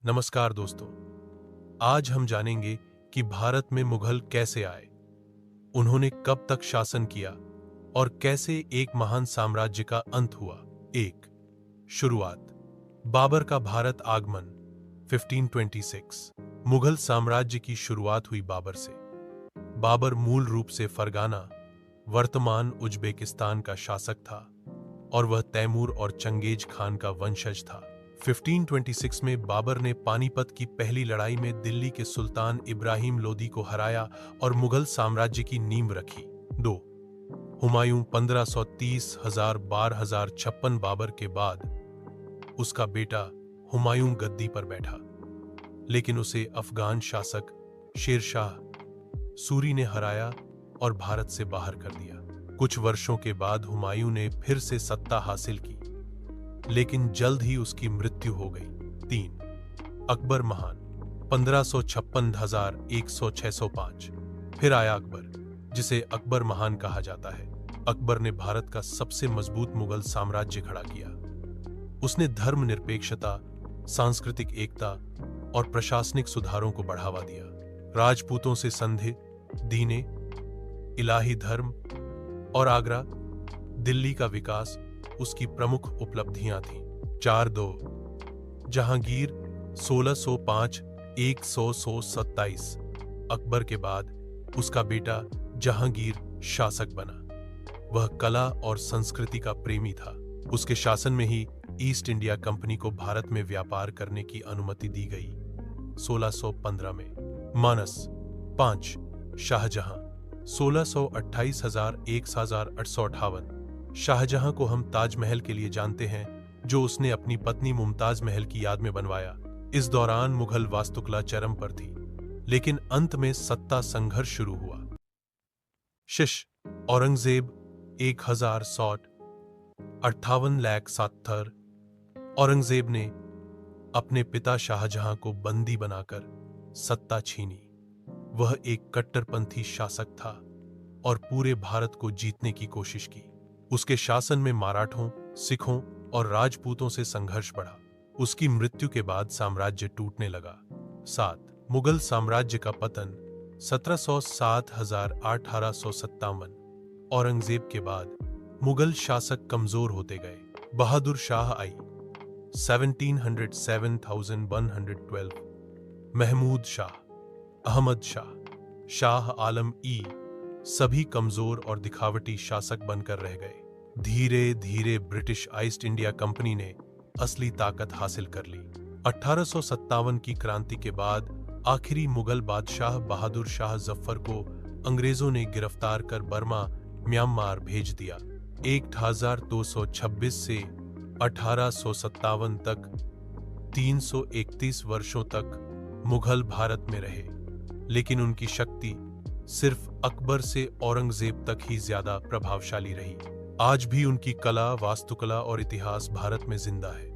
नमस्कार दोस्तों, आज हम जानेंगे कि भारत में मुगल कैसे आए, उन्होंने कब तक शासन किया और कैसे एक महान साम्राज्य का अंत हुआ। एक शुरुआत, बाबर का भारत आगमन 1526। मुगल साम्राज्य की शुरुआत हुई बाबर से। बाबर मूल रूप से फरगाना, वर्तमान उज्बेकिस्तान का शासक था और वह तैमूर और चंगेज खान का वंशज था। 1526 में बाबर ने पानीपत की पहली लड़ाई में दिल्ली के सुल्तान इब्राहिम लोदी को हराया और मुगल साम्राज्य की नींव रखी। 2 हुमायूं 1530-1256 बाबर के बाद उसका बेटा हुमायूं गद्दी पर बैठा, लेकिन उसे अफगान शासक शेर शाह सूरी ने हराया और भारत से बाहर कर दिया। कुछ वर्षों के बाद हुमायूं ने फिर से सत्ता हासिल की, लेकिन जल्द ही उसकी मृत्यु हो गई। 3 अकबर महान 1556-1605। फिर आया अकबर, जिसे अकबर महान कहा जाता है। अकबर ने भारत का सबसे मजबूत मुगल साम्राज्य खड़ा किया। उसने धर्मनिरपेक्षता, सांस्कृतिक एकता और प्रशासनिक सुधारों को बढ़ावा दिया। राजपूतों से संधि, दीने इलाही धर्म और आगरा, दिल्ली का विकास उसकी प्रमुख उपलब्धियां थीं। 4-2 जहांगीर 1605-1127। अकबर के बाद उसका बेटा जहांगीर शासक बना। वह कला और संस्कृति का प्रेमी था। उसके शासन में ही ईस्ट इंडिया कंपनी को भारत में व्यापार करने की अनुमति दी गई। 1615 में मानस 5 शाहजहां 1628-1858। शाहजहां को हम ताजमहल के लिए जानते हैं, जो उसने अपनी पत्नी मुमताज महल की याद में बनवाया। इस दौरान मुगल वास्तुकला चरम पर थी, लेकिन अंत में सत्ता संघर्ष शुरू हुआ। औरंगजेब 1060 58,70। औरंगजेब ने अपने पिता शाहजहां को बंदी बनाकर सत्ता छीनी। वह एक कट्टरपंथी शासक था और पूरे भारत को जीतने की कोशिश की। उसके शासन में मराठों, सिखों और राजपूतों से संघर्ष बढ़ा। उसकी मृत्यु के बाद साम्राज्य टूटने लगा। 7 मुगल साम्राज्य का पतन 1707-1857। औरंगजेब के बाद मुगल शासक कमजोर होते गए। बहादुर शाह आई 1707-1112। महमूद शाह, अहमद शाह, शाह आलम ई सभी कमजोर और दिखावटी शासक बनकर रह गए। धीरे धीरे ब्रिटिश ईस्ट इंडिया कंपनी ने असली ताकत हासिल कर ली। 1857 की क्रांति के बाद आखिरी मुगल बादशाह बहादुर शाह जफर को अंग्रेजों ने गिरफ्तार कर बर्मा, म्यांमार भेज दिया। 1226 से 1857 तक 331 वर्षों तक मुगल भारत में रहे, लेकिन उनकी शक्ति सिर्फ अकबर से औरंगजेब तक ही ज्यादा प्रभावशाली रही। आज भी उनकी कला, वास्तुकला और इतिहास भारत में जिंदा है।